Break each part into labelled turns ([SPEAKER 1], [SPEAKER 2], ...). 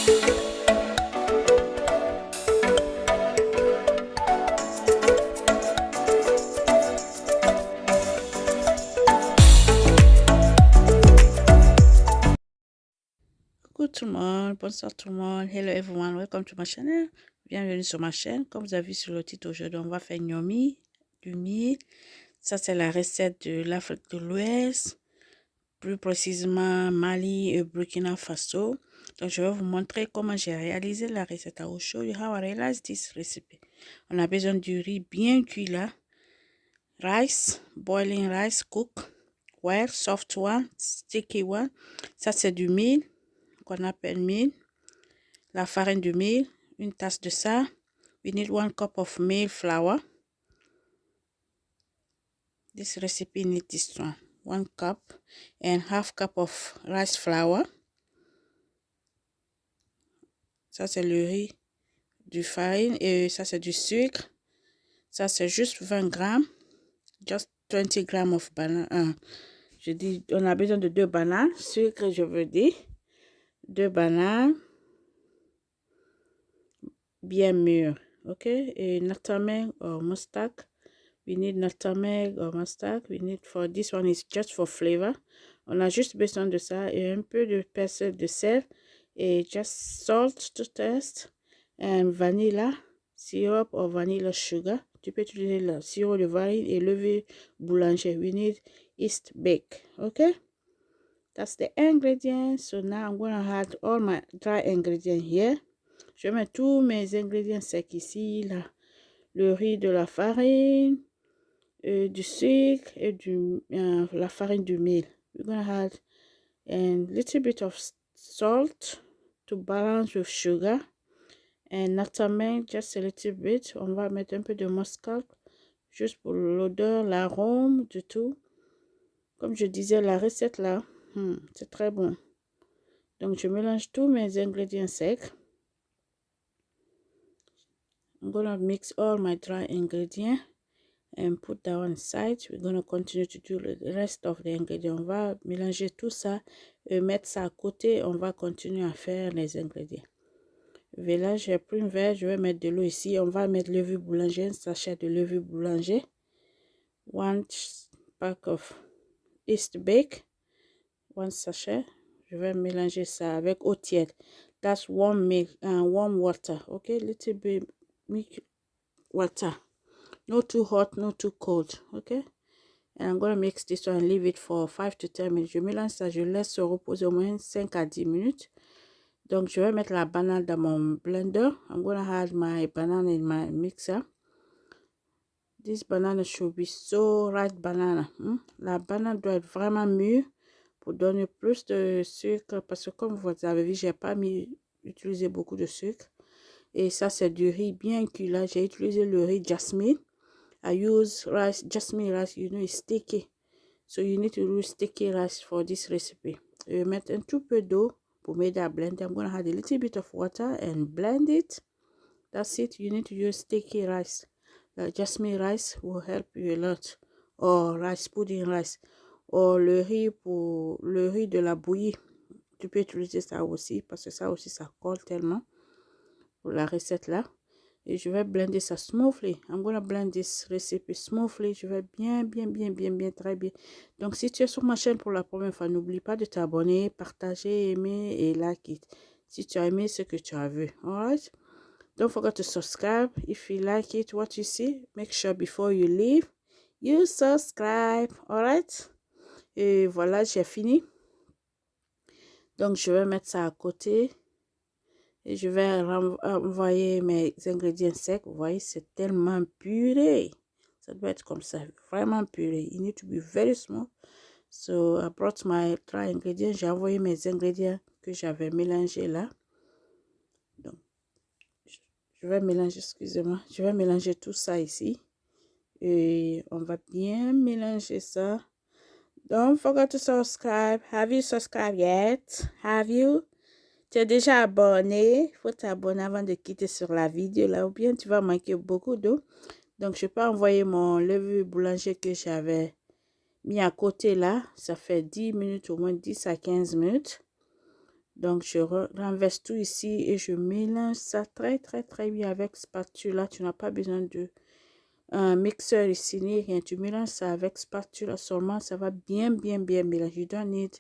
[SPEAKER 1] Coucou tout le monde, bonsoir tout le monde, hello everyone, welcome to my channel, bienvenue sur ma chaîne. Comme vous avez vu sur le titre, aujourd'hui on va faire gnomi, du mil. Ça c'est la recette de l'Afrique de l'Ouest, plus précisément Mali et Burkina Faso. Donc je vais vous montrer comment j'ai réalisé la recette. I will show you how I realized this recipe. On a besoin du riz bien cuit là, rice, boiling rice, cook, well, soft one, sticky one. Ça c'est du mil qu'on appelle meal, la farine de mil, une tasse de ça. We need 1 cup of meal flour. This recipe needs this one, 1 cup, and half cup of rice flour. Ça c'est le riz, du farine, et ça c'est du sucre. Ça c'est juste 20 grammes, just 20 grammes of banana. Je dis, on a besoin de 2 bananes, sucre je veux dire, 2 bananes bien mûres, ok, et nutmeg or mustard. We need nutmeg or mustard. We need, for this one is just for flavor. On a juste besoin de ça et un peu de persil de sel et just salt to taste, and vanilla syrup or vanilla sugar. Tu peux utiliser le sirop de vanille et levure boulanger. We need yeast bake. Okay, that's the ingredients. So now I'm gonna add all my dry ingredients here. Je mets tous mes ingrédients secs ici, là. Le riz, de la farine, du sucre et la farine du mil. We're gonna add a little bit of salt to balance with sugar, and nutmeg just a little bit. On va mettre un peu de muscade juste pour l'odeur, l'arôme du tout. Comme je disais, la recette là, c'est très bon. Donc je mélange tous mes ingrédients secs. I'm gonna mix all my dry ingredients and put that one aside. We're going to continue to do the rest of the ingredient. On va mélanger tout ça et mettre ça à côté. On va continuer à faire les ingrédients. Et là, j'ai pris un verre, je vais mettre de l'eau ici. On va mettre levure boulanger, un sachet de levure boulanger. 1 pack of yeast bake, 1 sachet. Je vais mélanger ça avec eau tiède. That's warm milk and warm water. Okay, little bit milk water. Not too hot, not too cold. Okay, and I'm going to mix this one and leave it for 5 to 10 minutes. Je mélange ça, je laisse se reposer au moins 5 à 10 minutes. Donc je vais mettre la banane dans mon blender. I'm going to add my banana in my mixer. This banana should be so ripe banana. La banane doit être vraiment mûre pour donner plus de sucre, parce que comme vous avez vu, j'ai pas utilisé beaucoup de sucre. Et ça c'est du riz bien cuit là. J'ai utilisé le riz jasmine. I use rice, jasmine rice, you know, it's sticky. So you need to use sticky rice for this recipe. Je vais mettre un tout peu d'eau pour m'aider à blender. I'm going to add a little bit of water and blend it. That's it. You need to use sticky rice. The jasmine rice will help you a lot. Or rice pudding rice. Or le riz de la bouillie. Tu peux utiliser ça aussi parce que ça aussi ça colle tellement pour la recette là. Et je vais blender ça smoothly. I'm gonna blend this recipe smoothly. Je vais bien, très bien. Donc, si tu es sur ma chaîne pour la première fois, n'oublie pas de t'abonner, partager, aimer et liker si tu as aimé ce que tu as vu. Alright? Don't forget to subscribe. If you like it, what you see, make sure before you leave, you subscribe. Alright? Et voilà, j'ai fini. Donc, je vais mettre ça à côté. Et je vais envoyer mes ingrédients secs. Vous voyez, c'est tellement puré. Ça doit être comme ça, vraiment puré. You need to be very small. So, I brought my dry ingredients. J'ai envoyé mes ingrédients que j'avais mélangés là. Donc, je vais mélanger, excusez-moi. Je vais mélanger tout ça ici. Et on va bien mélanger ça. Don't forget to subscribe. Have you subscribed yet? Have you? Tu es déjà abonné, il faut t'abonner avant de quitter sur la vidéo là, ou bien tu vas manquer beaucoup d'eau. Donc je peux envoyer mon levure boulanger que j'avais mis à côté là. Ça fait 10 minutes, au moins 10 à 15 minutes. Donc, je renverse tout ici et je mélange ça très, très, très bien avec spatula. Tu n'as pas besoin de un mixeur ici ni rien. Tu mélanges ça avec spatula seulement. Ça va bien, bien, bien mélanger. You don't need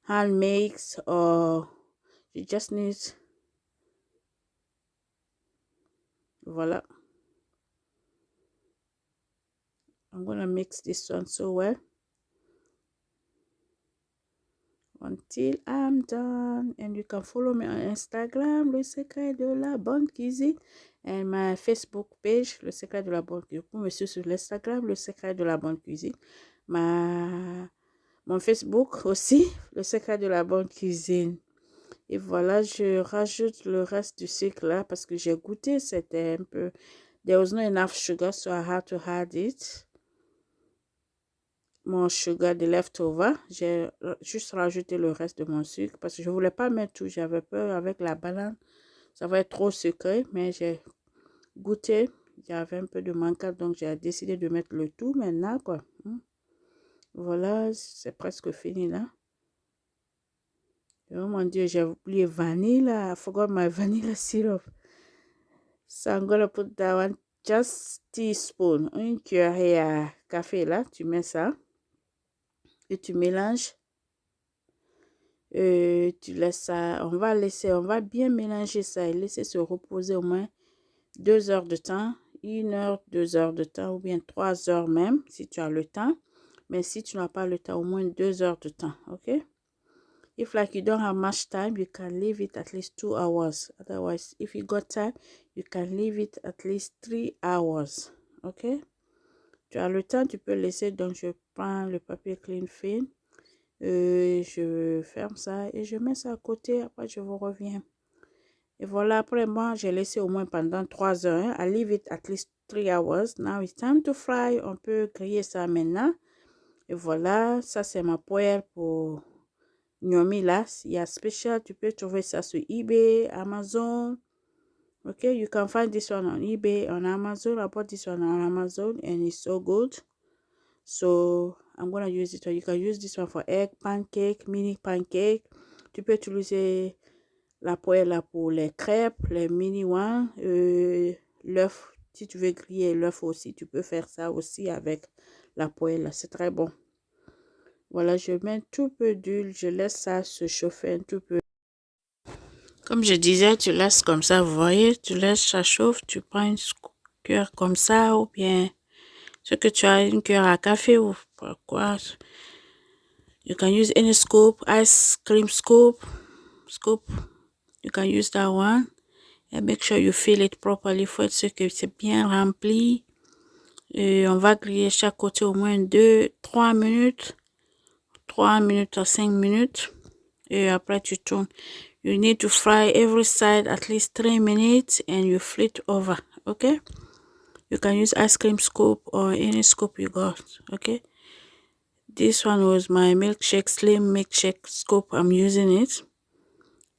[SPEAKER 1] hand mix or you just need. Voilà. I'm gonna mix this one so well until I'm done. And you can follow me on Instagram, Le Secret de la Bonne Cuisine, and my Facebook page, Le Secret de la Bonne Cuisine. Vous me suivre sur l'Instagram, Le Secret de la Bonne Cuisine. Mon Facebook aussi, Le Secret de la Bonne Cuisine. Et voilà, je rajoute le reste du sucre là parce que j'ai goûté, c'était un peu. There was not enough sugar, so I had to add it. Mon sugar de leftover, j'ai juste rajouté le reste de mon sucre parce que je voulais pas mettre tout, j'avais peur avec la banane, ça va être trop sucré, mais j'ai goûté, il y avait un peu de manque, donc j'ai décidé de mettre le tout maintenant quoi. Voilà, c'est presque fini là. Oh mon Dieu, j'ai oublié vanilla. I forgot my vanilla syrup. So I'm gonna put that one, just teaspoon, une cuillerée à café là, tu mets ça et tu mélanges. Tu laisses ça, on va bien mélanger ça et laisser se reposer au moins 2 heures de temps, 1 heure, 2 heures de temps ou bien 3 heures même si tu as le temps. Mais si tu n'as pas le temps, au moins 2 heures de temps, ok? If like you don't have much time, you can leave it at least 2 hours. Otherwise, if you got time, you can leave it at least 3 hours. Ok? Tu as le temps, tu peux laisser. Donc, je prends le papier cling film. Je ferme ça et je mets ça à côté. Après, je vous reviens. Et voilà, après moi, j'ai laissé au moins pendant 3 heures. Hein. I leave it at least 3 hours. Now it's time to fry. On peut griller ça maintenant. Et voilà, ça c'est ma poêle pour Gnomi là. Il y a spécial. Tu peux trouver ça sur eBay, Amazon. Okay, you can find this one on eBay, on Amazon. I bought this one on Amazon and it's so good. So I'm gonna use it. You can use this one for egg pancake, mini pancake. Tu peux utiliser la poêle là pour les crêpes, les mini ones. L'œuf, si tu veux griller l'œuf aussi, tu peux faire ça aussi avec la poêle. C'est très bon. Voilà, je mets un tout peu d'huile, je laisse ça se chauffer un tout peu. Comme je disais, tu laisses comme ça, vous voyez, tu laisses ça chauffe, tu prends une cuillère comme ça ou bien ce que tu as, une cuillère à café ou quoi. You can use any scoop, ice cream scoop. You can use that one and make sure you fill it properly. Il faut être sûr que c'est bien rempli. Et on va griller chaque côté au moins 3 minutes. 3 minutes à 5 minutes. Et après, tu tournes. You need to fry every side at least 3 minutes and you flip over. Okay? You can use ice cream scoop or any scoop you got. Okay? This one was my milkshake, slim milkshake scoop. I'm using it.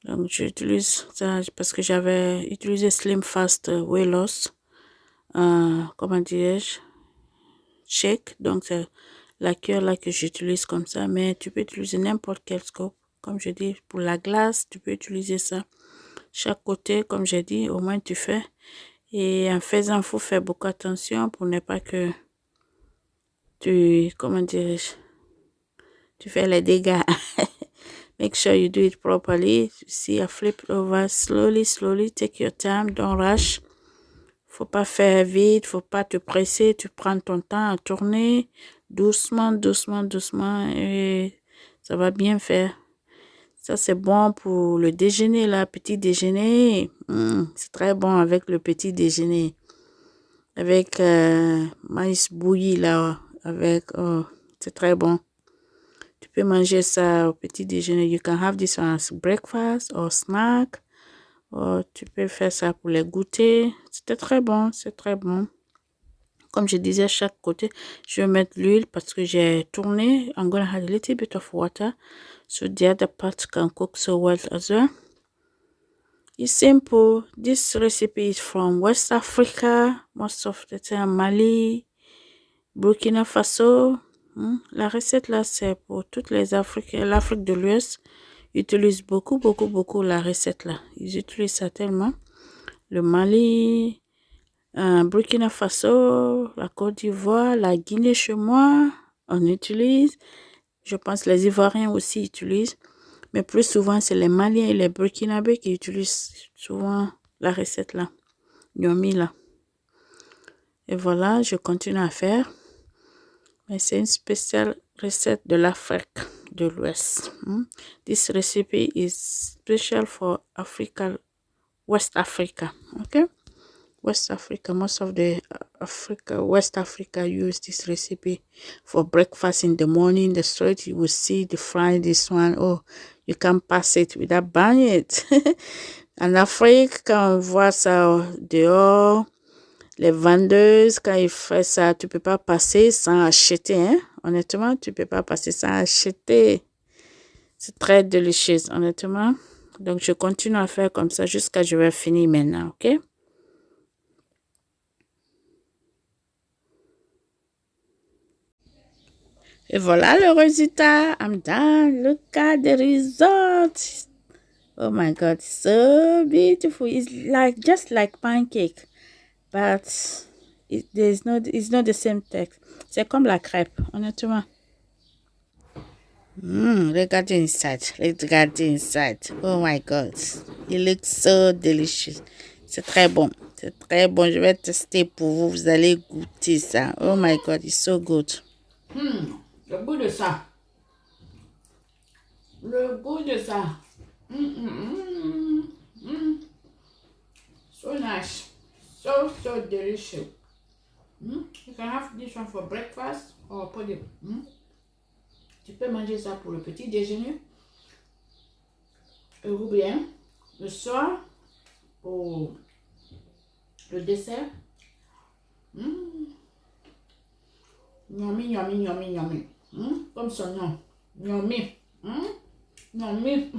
[SPEAKER 1] Donc, j'utilise ça parce que j'avais utilisé Slim Fast Weight Loss. Comment dirais-je? Shake. Donc, c'est la cuillère là que j'utilise comme ça. Mais tu peux utiliser n'importe quel scoop. Comme je dis, pour la glace, tu peux utiliser ça. Chaque côté, comme j'ai dit, au moins tu fais. Et en faisant, il faut faire beaucoup attention pour ne pas que comment dirais-je, tu fais les dégâts. Make sure you do it properly. See, I flip over slowly. Take your time, don't rush. Faut pas faire vite, faut pas te presser. Tu prends ton temps à tourner doucement. Et ça va bien faire. Ça, c'est bon pour le déjeuner, là, petit déjeuner. C'est très bon avec le petit déjeuner. Avec maïs bouilli, là, c'est très bon. Tu peux manger ça au petit déjeuner. You can have this as breakfast or snack. Or tu peux faire ça pour les goûter. C'était très bon, c'est très bon. Comme je disais, chaque côté, je vais mettre l'huile parce que j'ai tourné. I'm gonna add a little bit of water so the other part can cook so well as well. It's simple. This recipe is from West Africa, most of the time Mali, Burkina Faso. La recette là, c'est pour toutes les Africains, l'Afrique de l'Ouest. utilisent beaucoup la recette là. Ils utilisent ça tellement. Le Mali, Burkina Faso, la Côte d'Ivoire, la Guinée chez moi, on utilise. Je pense que les Ivoiriens aussi utilisent. Mais plus souvent, c'est les Maliens et les Burkinabés qui utilisent souvent la recette là. Nyomi là. Et voilà, je continue à faire. Mais c'est une spéciale recette de l'Afrique de l'Ouest. This recipe is special for Africa, West Africa. Okay? West Africa, most of the West Africa use this recipe for breakfast in the morning. The street you will see the fry this one. Oh, you can pass it without burning it. En Afrique, quand on voit ça dehors, les vendeuses, quand ils font ça, tu peux pas passer sans acheter. Hein? Honnêtement, tu peux pas passer sans acheter. C'est très délicieux, honnêtement. Donc, je continue à faire comme ça jusqu'à ce que je vais finir maintenant, ok? Et voilà le résultat. I'm done. Look at the result. Oh my God, it's so beautiful. It's like just like pancake, but it's not the same texture. C'est comme la crêpe, honnêtement. Regardez inside. Regardez inside. Oh my God, it looks so delicious. C'est très bon. C'est très bon. Je vais tester pour vous. Vous allez goûter ça. Oh my God, it's so good. Le goût de ça. Le goût de ça. So nice. So delicious. You can have this one for breakfast or pour the, Tu peux manger ça pour le petit déjeuner. Ou bien le soir pour le dessert. Yummy. Comme son nom. Yummy. Yummy.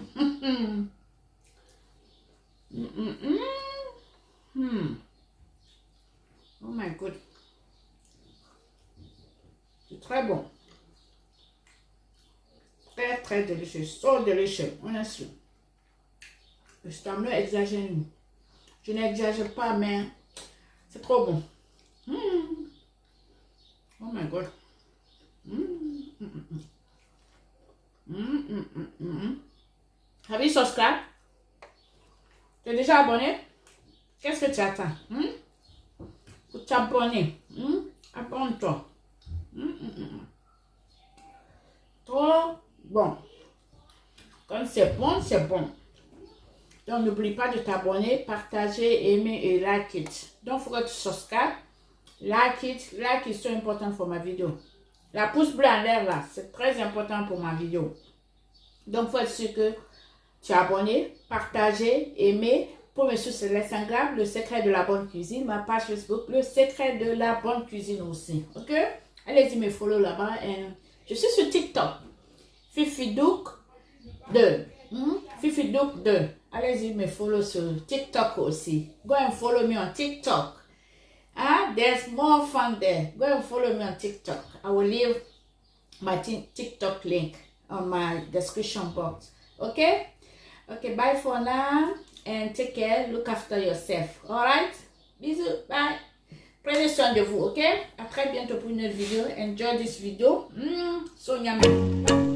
[SPEAKER 1] Oh my God. C'est très bon. Très délicieux. So délicieux. Honestly. Le stammer exagère. Je n'exagère pas, mais c'est trop bon. Oh my God. Have you subscribed? Tu es déjà abonné? Qu'est-ce que tu attends? Pour t'abonner. Abonne-toi. Trop bon. Quand c'est bon, c'est bon. Donc n'oublie pas de t'abonner, partager, aimer et like it. Donc il faut que tu subscribes. Like it is so important for ma vidéo. La pouce bleue en l'air là, c'est très important pour ma vidéo. Donc il faut être sûr que tu es abonné, partagé, aimé. Pour me suivre sur l'Instagram, le secret de la bonne cuisine. Ma page Facebook, le secret de la bonne cuisine aussi. Ok? Allez-y me follow là-bas. Je suis sur TikTok. Fifidouk 2. Fifidouk 2. Allez-y me follow sur TikTok aussi. Go and follow me on TikTok. There's more fun there. Go and follow me on TikTok. I will leave my TikTok link on my description box. Okay? Okay, bye for now. And take care. Look after yourself. Alright? Bisous. Bye. Prenez soin de vous, ok? À très bientôt pour une autre vidéo. Enjoy this video. So yummy.